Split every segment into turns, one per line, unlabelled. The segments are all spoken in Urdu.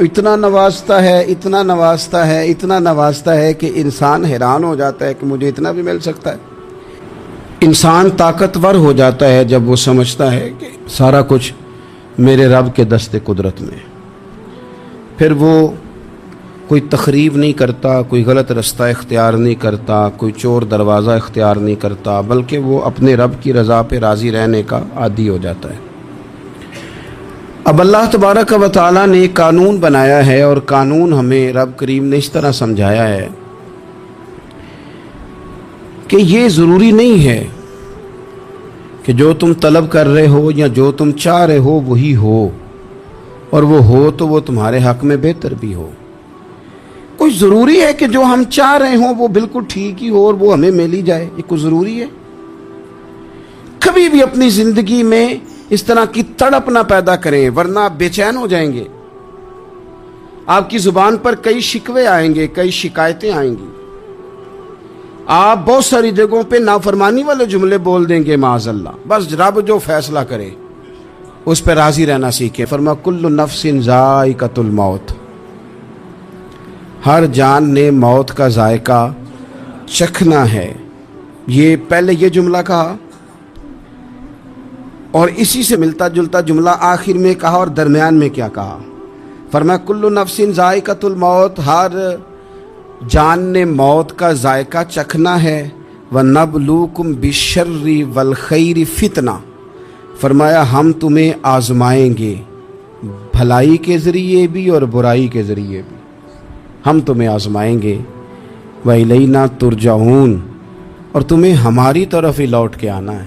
اتنا نوازتا ہے، اتنا نوازتا ہے، اتنا نوازتا ہے کہ انسان حیران ہو جاتا ہے کہ مجھے اتنا بھی مل سکتا ہے۔ انسان طاقتور ہو جاتا ہے جب وہ سمجھتا ہے کہ سارا کچھ میرے رب کے دست قدرت میں۔ پھر وہ کوئی تخریب نہیں کرتا، کوئی غلط رستہ اختیار نہیں کرتا، کوئی چور دروازہ اختیار نہیں کرتا، بلکہ وہ اپنے رب کی رضا پہ راضی رہنے کا عادی ہو جاتا ہے۔ اب اللہ تبارک و تعالیٰ نے ایک قانون بنایا ہے، اور قانون ہمیں رب کریم نے اس طرح سمجھایا ہے کہ یہ ضروری نہیں ہے کہ جو تم طلب کر رہے ہو یا جو تم چاہ رہے ہو وہی ہو، اور وہ ہو تو وہ تمہارے حق میں بہتر بھی ہو۔ کوئی ضروری ہے کہ جو ہم چاہ رہے ہوں وہ بالکل ٹھیک ہی ہو اور وہ ہمیں مل ہی جائے؟ یہ کوئی ضروری ہے؟ کبھی بھی اپنی زندگی میں اس طرح کی تڑپ نہ پیدا کریں، ورنہ آپ بے چین ہو جائیں گے۔ آپ کی زبان پر کئی شکوے آئیں گے، کئی شکایتیں آئیں گی، آپ بہت ساری جگہوں پہ نافرمانی والے جملے بول دیں گے معاذ اللہ۔ بس رب جو فیصلہ کرے اس پہ راضی رہنا سیکھیں۔ فرما کل نفس ذائقۃ الموت، ہر جان نے موت کا ذائقہ چکھنا ہے۔ یہ پہلے یہ جملہ کہا اور اسی سے ملتا جلتا جملہ آخر میں کہا، اور درمیان میں کیا کہا؟ فرمایا کل نفس ذائقۃ الموت، ہر جان نے موت کا ذائقہ چکھنا ہے۔ وَنَبْلُوكُمْ بِالشَّرِّ وَالْخَيْرِ فِتْنَةً، فرمایا ہم تمہیں آزمائیں گے، بھلائی کے ذریعے بھی اور برائی کے ذریعے بھی ہم تمہیں آزمائیں گے۔ وَإِلَيْنَا تُرْجَعُونَ، اور تمہیں ہماری طرف ہی لوٹ کے آنا ہے۔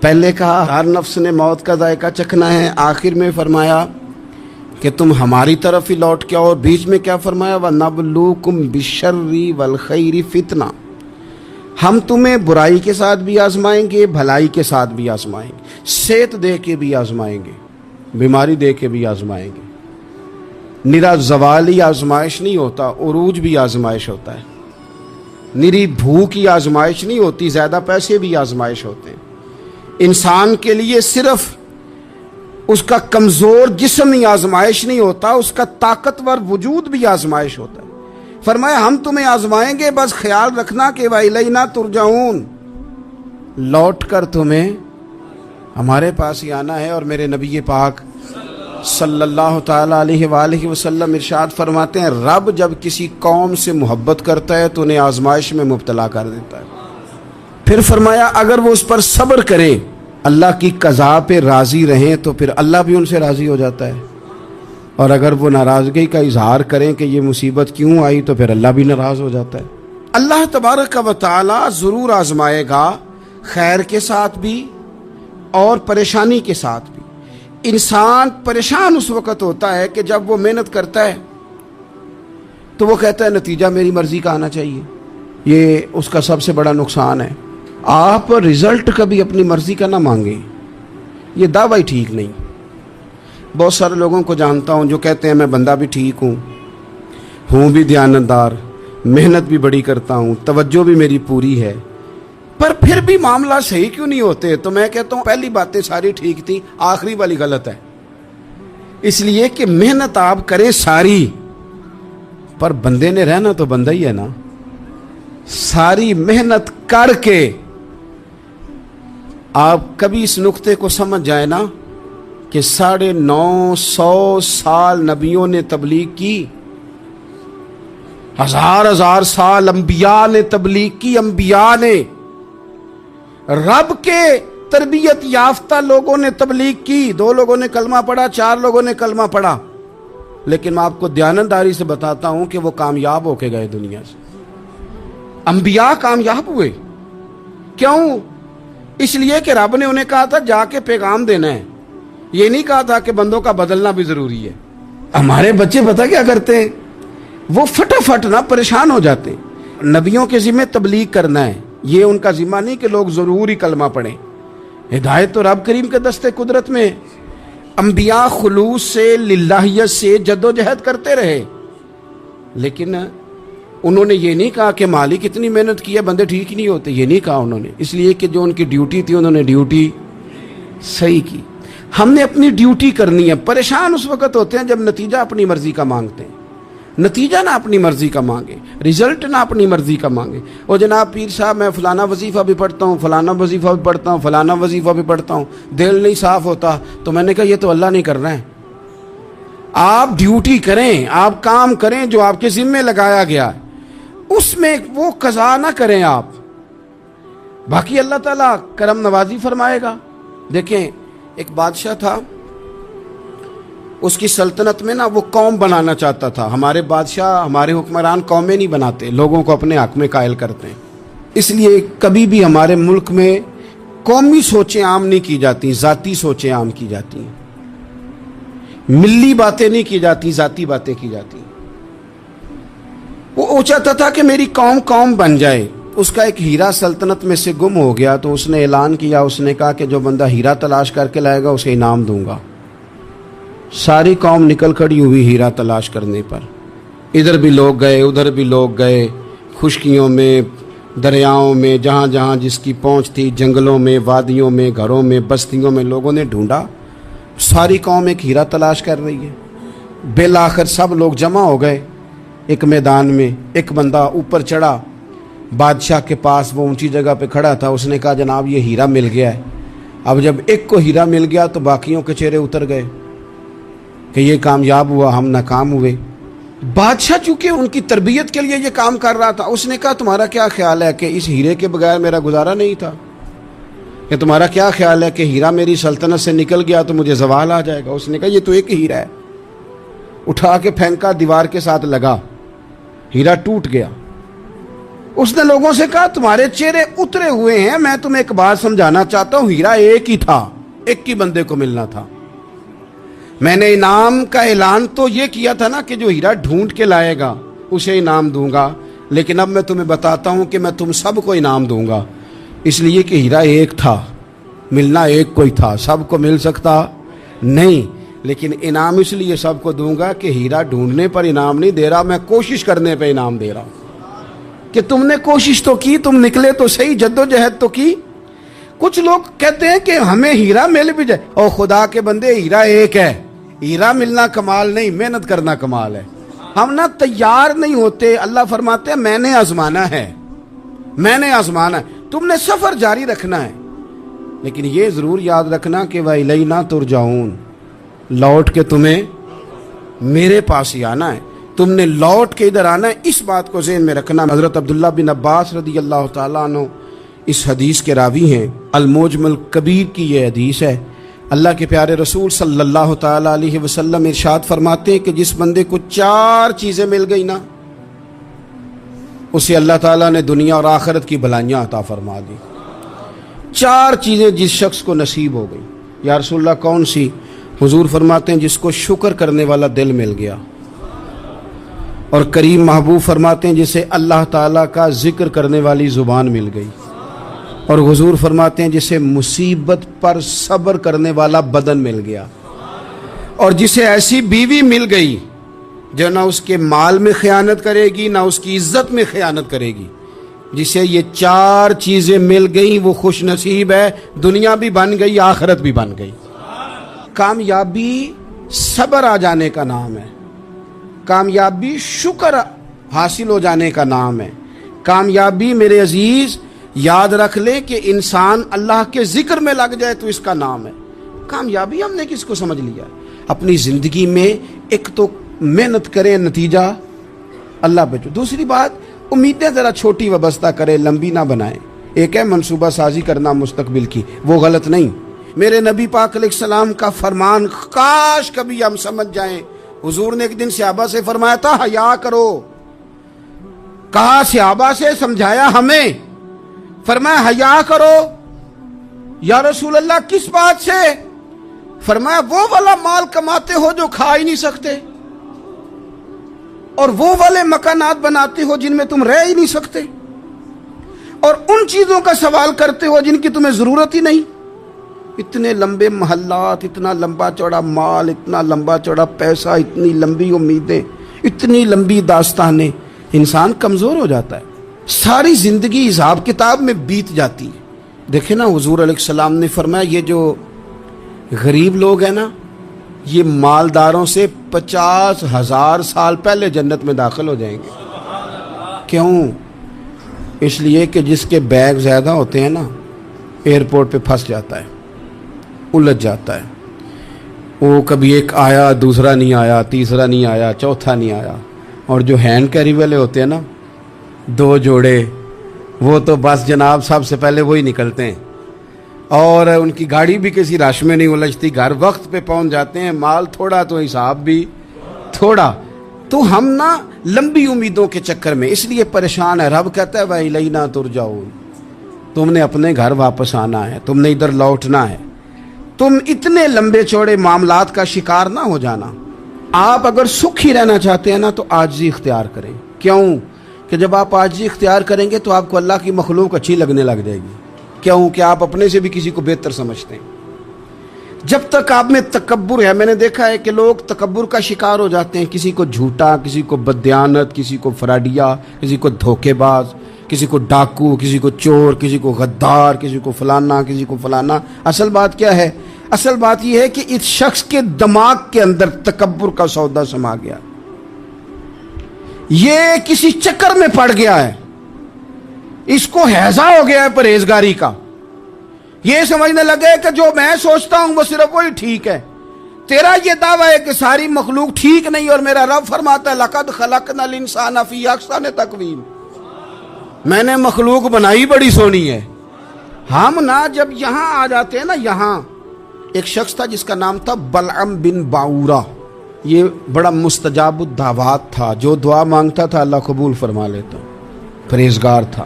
پہلے کہا ہر نفس نے موت کا ذائقہ چکھنا ہے، آخر میں فرمایا کہ تم ہماری طرف ہی لوٹ کے آؤ، اور بیچ میں کیا فرمایا؟ وَنَبْلُوكُمْ بِالشَّرِّ وَالْخَيْرِ فِتْنَةً، ہم تمہیں برائی کے ساتھ بھی آزمائیں گے، بھلائی کے ساتھ بھی آزمائیں گے، صحت دے کے بھی آزمائیں گے، بیماری دے کے بھی آزمائیں گے۔ نرا زوالی آزمائش نہیں ہوتا، عروج بھی آزمائش ہوتا ہے۔ نری بھوک کی آزمائش نہیں ہوتی، زیادہ پیسے بھی آزمائش ہوتے ہیں۔ انسان کے لیے صرف اس کا کمزور جسم ہی آزمائش نہیں ہوتا، اس کا طاقتور وجود بھی آزمائش ہوتا ہے۔ فرمایا ہم تمہیں آزمائیں گے، بس خیال رکھنا کہ وَإِلَيْنَا تُرْجَعُونَ، لوٹ کر تمہیں ہمارے پاس ہی آنا ہے۔ اور میرے نبی پاک صلی اللہ تعالیٰ علیہ وآلہ وسلم ارشاد فرماتے ہیں، رب جب کسی قوم سے محبت کرتا ہے تو انہیں آزمائش میں مبتلا کر دیتا ہے۔ پھر فرمایا اگر وہ اس پر صبر کریں، اللہ کی قضا پہ راضی رہیں، تو پھر اللہ بھی ان سے راضی ہو جاتا ہے، اور اگر وہ ناراضگی کا اظہار کریں کہ یہ مصیبت کیوں آئی، تو پھر اللہ بھی ناراض ہو جاتا ہے۔ اللہ تبارک و تعالی ضرور آزمائے گا، خیر کے ساتھ بھی اور پریشانی کے ساتھ بھی۔ انسان پریشان اس وقت ہوتا ہے کہ جب وہ محنت کرتا ہے تو وہ کہتا ہے نتیجہ میری مرضی کا آنا چاہیے، یہ اس کا سب سے بڑا نقصان ہے۔ آپ رزلٹ کبھی اپنی مرضی کا نہ مانگیں، یہ دعویٰ ٹھیک نہیں۔ بہت سارے لوگوں کو جانتا ہوں جو کہتے ہیں میں بندہ بھی ٹھیک ہوں بھی دیانتدار، محنت بھی بڑی کرتا ہوں، توجہ بھی میری پوری ہے، پر پھر بھی معاملہ صحیح کیوں نہیں ہوتے؟ تو میں کہتا ہوں پہلی باتیں ساری ٹھیک تھیں، آخری والی غلط ہے۔ اس لیے کہ محنت آپ کریں ساری، پر بندے نے رہنا تو بندہ ہی ہے نا۔ ساری محنت کر کے آپ کبھی اس نقطے کو سمجھ جائیں نا کہ 950 سال نبیوں نے تبلیغ کی، ہزار سال انبیاء نے تبلیغ کی، انبیاء نے، رب کے تربیت یافتہ لوگوں نے تبلیغ کی، 2 لوگوں نے کلمہ پڑھا، 4 لوگوں نے کلمہ پڑھا، لیکن میں آپ کو دیانتداری سے بتاتا ہوں کہ وہ کامیاب ہو کے گئے دنیا سے۔ انبیاء کامیاب ہوئے، کیوں؟ اس لیے کہ رب نے انہیں کہا تھا جا کے پیغام دینا ہے، یہ نہیں کہا تھا کہ بندوں کا بدلنا بھی ضروری ہے۔ ہمارے بچے پتہ کیا کرتے ہیں؟ وہ فٹافٹ نہ پریشان ہو جاتے ہیں۔ نبیوں کے ذمہ تبلیغ کرنا ہے، یہ ان کا ذمہ نہیں کہ لوگ ضرور ہی کلمہ پڑھیں۔ ہدایت تو رب کریم کے دستے قدرت میں۔ انبیاء خلوص سے، للہیت سے جدوجہد کرتے رہے، لیکن انہوں نے یہ نہیں کہا کہ مالک اتنی محنت کی ہے بندے ٹھیک ہی نہیں ہوتے، یہ نہیں کہا انہوں نے، اس لیے کہ جو ان کی ڈیوٹی تھی انہوں نے ڈیوٹی صحیح کی۔ ہم نے اپنی ڈیوٹی کرنی ہے. پریشان اس وقت ہوتے ہیں جب نتیجہ اپنی مرضی کا مانگتے ہیں. نتیجہ نہ اپنی مرضی کا مانگے, رزلٹ نہ اپنی مرضی کا مانگے. اور جناب پیر صاحب میں فلانا وظیفہ بھی پڑھتا ہوں, فلانا وظیفہ بھی پڑھتا ہوں, فلانا وظیفہ بھی پڑھتا ہوں, دل نہیں صاف ہوتا. تو میں نے کہا یہ تو اللہ نہیں کر رہا ہے. آپ ڈیوٹی کریں, آپ کام کریں جو آپ کے ذمے لگایا گیا ہے, اس میں وہ قضا نہ کریں آپ. باقی اللہ تعالیٰ کرم نوازی فرمائے گا. دیکھیں ایک بادشاہ تھا, اس کی سلطنت میں نا وہ قوم بنانا چاہتا تھا. ہمارے بادشاہ, ہمارے حکمران قومیں نہیں بناتے, لوگوں کو اپنے حق میں قائل کرتے ہیں. اس لیے کبھی بھی ہمارے ملک میں قومی سوچیں عام نہیں کی جاتی, ذاتی سوچیں عام کی جاتی ہیں. ملی باتیں نہیں کی جاتی, ذاتی باتیں کی جاتی ہیں. وہ چاہتا تھا کہ میری قوم بن جائے. اس کا ایک ہیرا سلطنت میں سے گم ہو گیا, تو اس نے اعلان کیا, اس نے کہا کہ جو بندہ ہیرا تلاش کر کے لائے گا اسے انعام دوں گا. ساری قوم نکل کھڑی ہوئی ہیرا تلاش کرنے پر. ادھر بھی لوگ گئے, ادھر بھی لوگ گئے, خشکیوں میں, دریاؤں میں, جہاں جہاں جس کی پہنچ تھی, جنگلوں میں, وادیوں میں, گھروں میں, بستیوں میں لوگوں نے ڈھونڈا. ساری قوم ایک ہیرا تلاش کر رہی ہے. بالآخر سب لوگ جمع ہو گئے ایک میدان میں. ایک بندہ اوپر چڑھا بادشاہ کے پاس, وہ اونچی جگہ پہ کھڑا تھا. اس نے کہا جناب یہ ہیرا مل گیا ہے. اب جب ایک کو ہیرا مل گیا تو باقیوں کے چہرے اتر گئے کہ یہ کامیاب ہوا, ہم ناکام ہوئے. بادشاہ چونکہ ان کی تربیت کے لیے یہ کام کر رہا تھا, اس نے کہا تمہارا کیا خیال ہے کہ اس ہیرے کے بغیر میرا گزارا نہیں تھا, کہ تمہارا کیا خیال ہے کہ ہیرا میری سلطنت سے نکل گیا تو مجھے زوال آ جائے گا. اس نے کہا یہ تو ایک ہیرا ہے. اٹھا کے پھینکا, دیوار کے ساتھ لگا, ہیرا ٹوٹ گیا. اس نے لوگوں سے کہا تمہارے چہرے اترے ہوئے ہیں, میں تمہیں ایک بات سمجھانا چاہتا ہوں, ہیرا ایک ہی تھا, ایک ہی بندے کو ملنا تھا. میں نے انعام کا اعلان تو یہ کیا تھا نا کہ جو ہیرا ڈھونڈ کے لائے گا اسے انعام دوں گا, لیکن اب میں تمہیں بتاتا ہوں کہ میں تم سب کو انعام دوں گا. اس لیے کہ ہیرا ایک تھا, ملنا ایک کو ہی تھا, سب کو مل سکتا نہیں. لیکن انعام اس لیے سب کو دوں گا کہ ہیرا ڈھونڈنے پر انعام نہیں دے رہا, میں کوشش کرنے پہ انعام دے رہا ہوں. کہ تم نے کوشش تو کی, تم نکلے تو صحیح, جدوجہد تو کی. کچھ لوگ کہتے ہیں کہ ہمیں ہیرا مل بھی جائے. اور خدا کے بندے ہیرا ایک ہے, ہیرا ملنا کمال نہیں, محنت کرنا کمال ہے. ہم نہ تیار نہیں ہوتے. اللہ فرماتے ہیں میں نے آزمانا ہے, میں نے آزمانا ہے. تم نے سفر جاری رکھنا ہے, لیکن یہ ضرور یاد رکھنا کہ وَإِلَيْنَا تُرْجَعُونَ, لوٹ کے تمہیں میرے پاس ہی آنا ہے, تم نے لوٹ کے ادھر آنا ہے. اس بات کو ذہن میں رکھنا. حضرت عبداللہ بن عباس رضی اللہ تعالیٰ عنہ اس حدیث کے راوی ہیں. الموجم الکبیر کی یہ حدیث ہے. اللہ کے پیارے رسول صلی اللہ تعالیٰ علیہ وسلم ارشاد فرماتے ہیں کہ جس بندے کو 4 چیزیں مل گئی نا, اسے اللہ تعالیٰ نے دنیا اور آخرت کی بھلائیاں عطا فرما دی. 4 چیزیں جس شخص کو نصیب ہو گئی. یا رسول اللہ کون سی؟ حضور فرماتے ہیں جس کو شکر کرنے والا دل مل گیا, اور کریم محبوب فرماتے ہیں جسے اللہ تعالیٰ کا ذکر کرنے والی زبان مل گئی, اور حضور فرماتے ہیں جسے مصیبت پر صبر کرنے والا بدن مل گیا, اور جسے ایسی بیوی مل گئی جو نہ اس کے مال میں خیانت کرے گی, نہ اس کی عزت میں خیانت کرے گی. جسے یہ 4 چیزیں مل گئیں وہ خوش نصیب ہے, دنیا بھی بن گئی, آخرت بھی بن گئی. کامیابی صبر آ جانے کا نام ہے, کامیابی شکر حاصل ہو جانے کا نام ہے. کامیابی میرے عزیز یاد رکھ لے کہ انسان اللہ کے ذکر میں لگ جائے تو اس کا نام ہے کامیابی. ہم نے کس کو سمجھ لیا؟ اپنی زندگی میں ایک تو محنت کریں, نتیجہ اللہ پہ. دوسری بات, امیدیں ذرا چھوٹی وابستہ کریں, لمبی نہ بنائیں. ایک ہے منصوبہ سازی کرنا مستقبل کی, وہ غلط نہیں. میرے نبی پاک علیہ السلام کا فرمان کاش کبھی ہم سمجھ جائیں. حضور نے ایک دن صحابہ سے فرمایا تھا حیا کرو. کہا صحابہ سے, سمجھایا ہمیں, فرمایا حیا کرو. یا رسول اللہ کس بات سے؟ فرمایا وہ والا مال کماتے ہو جو کھا ہی نہیں سکتے, اور وہ والے مکانات بناتے ہو جن میں تم رہ ہی نہیں سکتے, اور ان چیزوں کا سوال کرتے ہو جن کی تمہیں ضرورت ہی نہیں. اتنے لمبے محلات, اتنا لمبا چوڑا مال, اتنا لمبا چوڑا پیسہ, اتنی لمبی امیدیں, اتنی لمبی داستانیں, انسان کمزور ہو جاتا ہے. ساری زندگی حساب کتاب میں بیت جاتی ہے. دیکھیں نا حضور علیہ السلام نے فرمایا یہ جو غریب لوگ ہیں نا، یہ مالداروں سے 50,000 سال پہلے جنت میں داخل ہو جائیں گے۔ کیوں؟ اس لیے کہ جس کے بیگ زیادہ ہوتے ہیں نا، ایئرپورٹ پہ پھنس جاتا ہے، الجھ جاتا ہے۔ وہ کبھی ایک آیا، دوسرا نہیں آیا، تیسرا نہیں آیا، چوتھا نہیں آیا۔ اور جو ہینڈ کیری والے ہوتے ہیں نا، 2 جوڑے، وہ تو بس جناب سب سے پہلے وہی نکلتے ہیں، اور ان کی گاڑی بھی کسی رش میں نہیں الجھتی، گھر وقت پہ پہنچ جاتے ہیں۔ مال تھوڑا تو حساب بھی تھوڑا۔ تو ہم نا لمبی امیدوں کے چکر میں اس لیے پریشان ہے۔ رب کہتا ہے وَإِلَيْنَا تُرْجَعُونَ، تم نے اپنے گھر واپس آنا ہے، تم نے ادھر لوٹنا ہے۔ تم اتنے لمبے چوڑے معاملات کا شکار نہ ہو جانا۔ آپ اگر سکھی رہنا چاہتے ہیں نا تو عاجزی اختیار کریں۔ کیوں؟ کہ جب آپ عاجزی اختیار کریں گے تو آپ کو اللہ کی مخلوق اچھی لگنے لگ جائے گی۔ کیوں؟ کہ آپ اپنے سے بھی کسی کو بہتر سمجھتے ہیں۔ جب تک آپ میں تکبر ہے، میں نے دیکھا ہے کہ لوگ تکبر کا شکار ہو جاتے ہیں، کسی کو جھوٹا، کسی کو بددیانت، کسی کو فراڈیا، کسی کو دھوکے باز، کسی کو ڈاکو، کسی کو چور، کسی کو غدار، کسی کو فلانا، کسی کو فلانا۔ اصل بات کیا ہے؟ اصل بات یہ ہے کہ اس شخص کے دماغ کے اندر تکبر کا سودا سما گیا، یہ کسی چکر میں پڑ گیا ہے، اس کو ہیضہ ہو گیا ہے پرہیزگاری کا۔ یہ سمجھنے لگے کہ جو میں سوچتا ہوں وہ صرف وہی ٹھیک ہے۔ تیرا یہ دعویٰ ہے کہ ساری مخلوق ٹھیک نہیں، اور میرا رب فرماتا ہے لَقَدْ خَلَقْنَا الْإِنسَانَ فِي أَحْسَنِ تَقْوِيمٍ، میں نے مخلوق بنائی بڑی سونی ہے۔ ہم نا جب یہاں آ جاتے ہیں نا، یہاں ایک شخص تھا جس کا نام تھا بلعم بن باورہ، یہ بڑا مستجاب الدعوات تھا، جو دعا مانگتا تھا اللہ قبول فرما لیتا، پرہیزگار تھا۔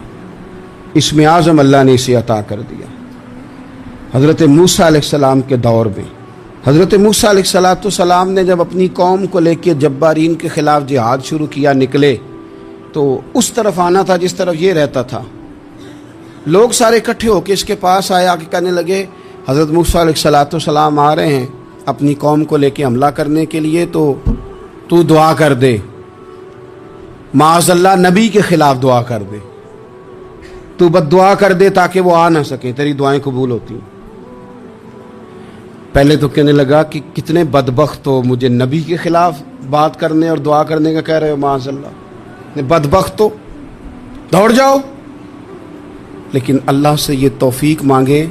اسم اعظم اللہ نے اسے عطا کر دیا۔ حضرت موسیٰ علیہ السلام کے دور میں حضرت موسیٰ علیہ السلام نے جب اپنی قوم کو لے کے جبارین کے خلاف جہاد شروع کیا، نکلے تو اس طرف آنا تھا جس طرف یہ رہتا تھا۔ لوگ سارے اکٹھے ہو کے اس کے پاس آئے، آ کے کہنے لگے حضرت موسیٰ علیہ السلام آ رہے ہیں اپنی قوم کو لے کے حملہ کرنے کے لیے، تو دعا کر دے، معاذ اللہ نبی کے خلاف دعا کر دے، تو بد دعا کر دے تاکہ وہ آ نہ سکے، تیری دعائیں قبول ہوتی ہیں۔ پہلے تو کہنے لگا کہ کتنے بدبخت ہو، مجھے نبی کے خلاف بات کرنے اور دعا کرنے کا کہہ رہے ہو، معاذ اللہ، بدبخت ہو، دوڑ جاؤ۔ لیکن اللہ سے یہ توفیق مانگے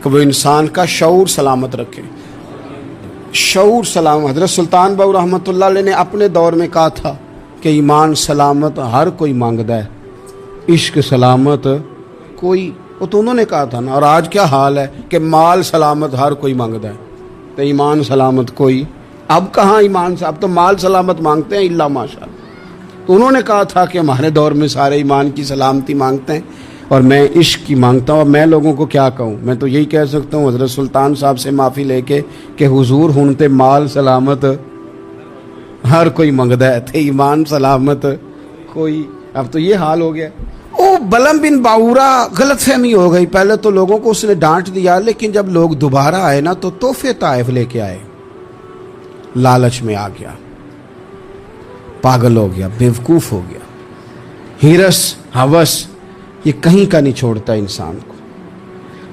کہ وہ انسان کا شعور سلامت رکھے، شعور سلامت۔ حضرت سلطان باؤ رحمۃ اللہ علیہ نے اپنے دور میں کہا تھا کہ ایمان سلامت ہر کوئی مانگتا ہے، عشق سلامت کوئی، وہ تو انہوں نے کہا تھا نا۔ اور آج کیا حال ہے کہ مال سلامت ہر کوئی مانگتا ہے، تو ایمان سلامت کوئی۔ اب کہاں ایمان سے، اب تو مال سلامت مانگتے ہیں الا ماشاء اللہ۔ تو انہوں نے کہا تھا کہ ہمارے دور میں سارے ایمان کی سلامتی مانگتے ہیں اور میں عشق کی مانگتا ہوں۔ اور میں لوگوں کو کیا کہوں، میں تو یہی کہہ سکتا ہوں حضرت سلطان صاحب سے معافی لے کے کہ حضور ہونتے مال سلامت ہر کوئی منگدا ہے، تھے ایمان سلامت کوئی۔ اب تو یہ حال ہو گیا۔ او بلعم بن باورہ غلط فہمی ہو گئی، پہلے تو لوگوں کو اس نے ڈانٹ دیا، لیکن جب لوگ دوبارہ آئے نا تو تحفے طائف لے کے آئے، لالچ میں آ گیا، پاگل ہو گیا، بیوقوف ہو گیا۔ ہرس ہوس یہ کہیں کا نہیں چھوڑتا انسان کو۔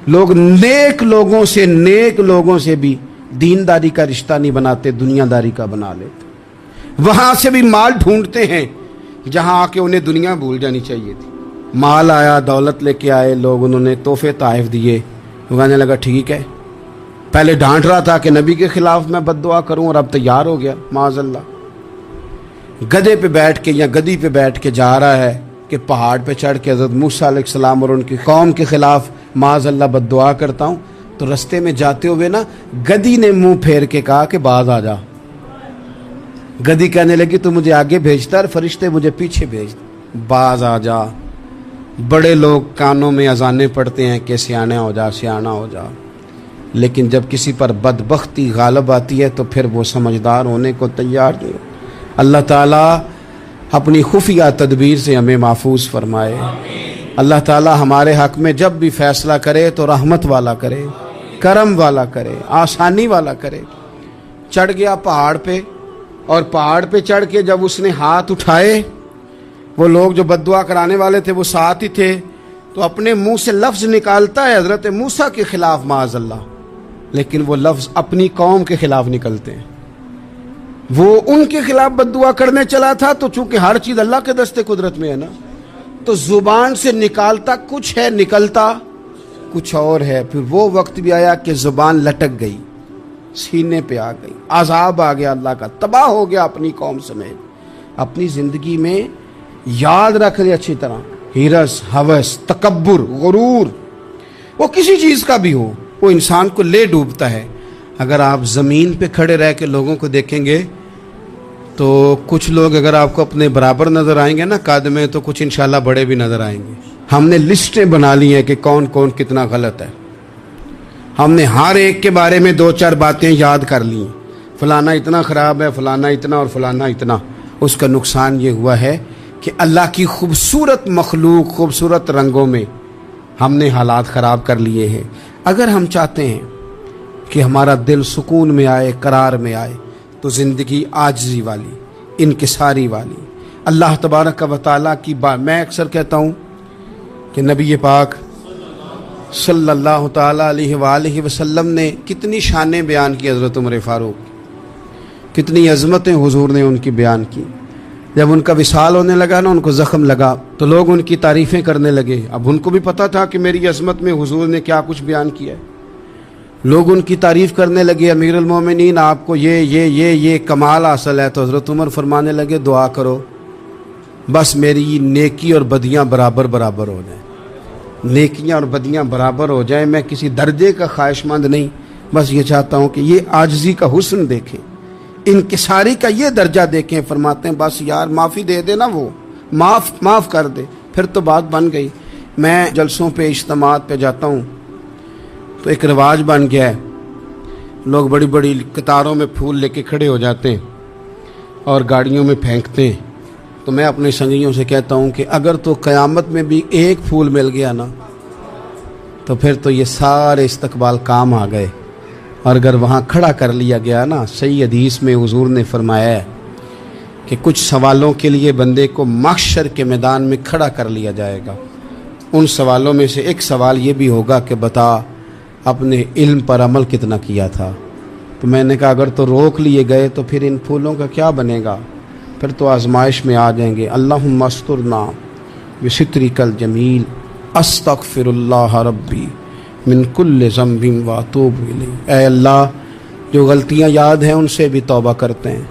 لوگ نیک لوگوں سے بھی دینداری کا رشتہ نہیں بناتے، دنیا داری کا بنا لیتے۔ وہاں سے بھی مال ڈھونڈتے ہیں جہاں آ کے انہیں دنیا بھول جانی چاہیے تھی۔ مال آیا، دولت لے کے آئے لوگ، انہوں نے تحفے طائف دیے، وہ کہنے لگا ٹھیک ہے، پہلے ڈانٹ رہا تھا کہ نبی کے خلاف میں بد دعا کروں اور اب تیار ہو گیا، معاذ اللہ۔ گدھے پہ بیٹھ کے یا گدی پہ بیٹھ کے جا رہا ہے کہ پہاڑ پہ چڑھ کے حضرت موسیٰ علیہ السلام اور ان کی قوم کے خلاف معاذ اللہ بد دعا کرتا ہوں۔ تو رستے میں جاتے ہوئے نا گدی نے منہ پھیر کے کہا کہ باز آ جا۔ گدی کہنے لگی تو مجھے آگے بھیجتا ہے، فرشتے مجھے پیچھے بھیجتے، باز آ جا۔ بڑے لوگ کانوں میں اذانیں پڑھتے ہیں کہ سیانا ہو جا، سیانا ہو جا، لیکن جب کسی پر بدبختی غالب آتی ہے تو پھر وہ سمجھدار ہونے کو تیار نہیں۔ اللہ تعالیٰ اپنی خفیہ تدبیر سے ہمیں محفوظ فرمائے۔ اللہ تعالیٰ ہمارے حق میں جب بھی فیصلہ کرے تو رحمت والا کرے، کرم والا کرے، آسانی والا کرے۔ چڑھ گیا پہاڑ پہ، اور پہاڑ پہ چڑھ کے جب اس نے ہاتھ اٹھائے، وہ لوگ جو بد دعا کرانے والے تھے وہ ساتھ ہی تھے، تو اپنے منہ سے لفظ نکالتا ہے حضرت موسیٰ کے خلاف، معاذ اللہ، لیکن وہ لفظ اپنی قوم کے خلاف نکلتے ہیں. وہ ان کے خلاف بد دعا کرنے چلا تھا، تو چونکہ ہر چیز اللہ کے دستے قدرت میں ہے نا، تو زبان سے نکالتا کچھ ہے، نکلتا کچھ اور ہے. پھر وہ وقت بھی آیا کہ زبان لٹک گئی، سینے پہ آ گئی، عذاب آ گیا اللہ کا، تباہ ہو گیا اپنی قوم سمیت. اپنی زندگی میں یاد رکھ لے اچھی طرح، ہرس، ہوس، تکبر، غرور، وہ کسی چیز کا بھی ہو، وہ انسان کو لے ڈوبتا ہے. اگر آپ زمین پہ کھڑے رہ کے لوگوں کو دیکھیں گے تو کچھ لوگ اگر آپ کو اپنے برابر نظر آئیں گے نا قد میں، تو کچھ انشاءاللہ بڑے بھی نظر آئیں گے. ہم نے لسٹیں بنا لی ہیں کہ کون کون کتنا غلط ہے. ہم نے ہر ایک کے بارے میں 2-4 باتیں یاد کر لی، فلانا اتنا خراب ہے، فلانا اتنا اور فلانا اتنا. اس کا نقصان یہ ہوا ہے کہ اللہ کی خوبصورت مخلوق، خوبصورت رنگوں میں ہم نے حالات خراب کر لیے ہیں. اگر ہم چاہتے ہیں کہ ہمارا دل سکون میں آئے، قرار میں آئے، تو زندگی عاجزی والی، انکساری والی، اللہ تبارک و تعالیٰ کی بات. میں اکثر کہتا ہوں کہ نبی پاک صلی اللہ تعالیٰ علیہ وآلہ وسلم نے کتنی شانیں بیان کی، حضرت عمر فاروق کتنی عظمتیں حضور نے ان کی بیان کی. جب ان کا وصال ہونے لگا نا، ان کو زخم لگا، تو لوگ ان کی تعریفیں کرنے لگے. اب ان کو بھی پتہ تھا کہ میری عظمت میں حضور نے کیا کچھ بیان کیا ہے. لوگ ان کی تعریف کرنے لگے، امیر المومنین آپ کو یہ کمال حاصل ہے. تو حضرت عمر فرمانے لگے دعا کرو بس میری نیکی اور بدیاں برابر برابر ہو جائیں، نیکیاں اور بدیاں برابر ہو جائیں. میں کسی درجے کا خواہش مند نہیں، بس یہ چاہتا ہوں کہ یہ عاجزی کا حسن دیکھیں، انکساری کا یہ درجہ دیکھیں. فرماتے ہیں بس یار معافی دے دے نا، وہ معاف کر دے، پھر تو بات بن گئی. میں جلسوں پہ، اجتماعات پہ جاتا ہوں تو ایک رواج بن گیا ہے، لوگ بڑی بڑی قطاروں میں پھول لے کے کھڑے ہو جاتے ہیں اور گاڑیوں میں پھینکتے ہیں. تو میں اپنے سنگیوں سے کہتا ہوں کہ اگر تو قیامت میں بھی ایک پھول مل گیا نا، تو پھر تو یہ سارے استقبال کام آ گئے. اور اگر وہاں کھڑا کر لیا گیا نا، صحیح حدیث میں حضور نے فرمایا ہے کہ کچھ سوالوں کے لیے بندے کو محشر کے میدان میں کھڑا کر لیا جائے گا. ان سوالوں میں سے ایک سوال یہ بھی ہوگا کہ بتا اپنے علم پر عمل کتنا کیا تھا. تو میں نے کہا اگر تو روک لیے گئے تو پھر ان پھولوں کا کیا بنے گا، پھر تو آزمائش میں آ جائیں گے. اللہم استرنا بسترک الجمیل استغفر اللہ ربی من کل ذنب واتوب الیہ. اے اللہ، جو غلطیاں یاد ہیں ان سے بھی توبہ کرتے ہیں،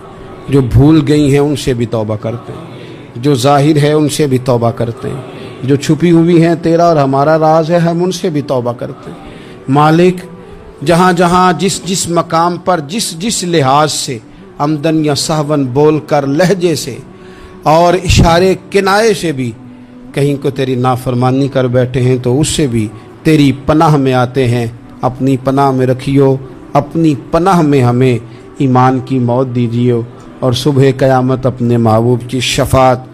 جو بھول گئی ہیں ان سے بھی توبہ کرتے ہیں، جو ظاہر ہے ان سے بھی توبہ کرتے ہیں، جو چھپی ہوئی ہیں تیرا اور ہمارا راز ہے ہم ان سے بھی توبہ کرتے ہیں. مالک، جہاں جہاں جس جس مقام پر جس جس لحاظ سے عمدن یا سہون بول کر، لہجے سے اور اشارے کنائے سے بھی کہیں کو تیری نافرمانی کر بیٹھے ہیں، تو اس سے بھی تیری پناہ میں آتے ہیں. اپنی پناہ میں رکھیو، اپنی پناہ میں ہمیں ایمان کی موت دیجیے اور صبح قیامت اپنے محبوب کی شفاعت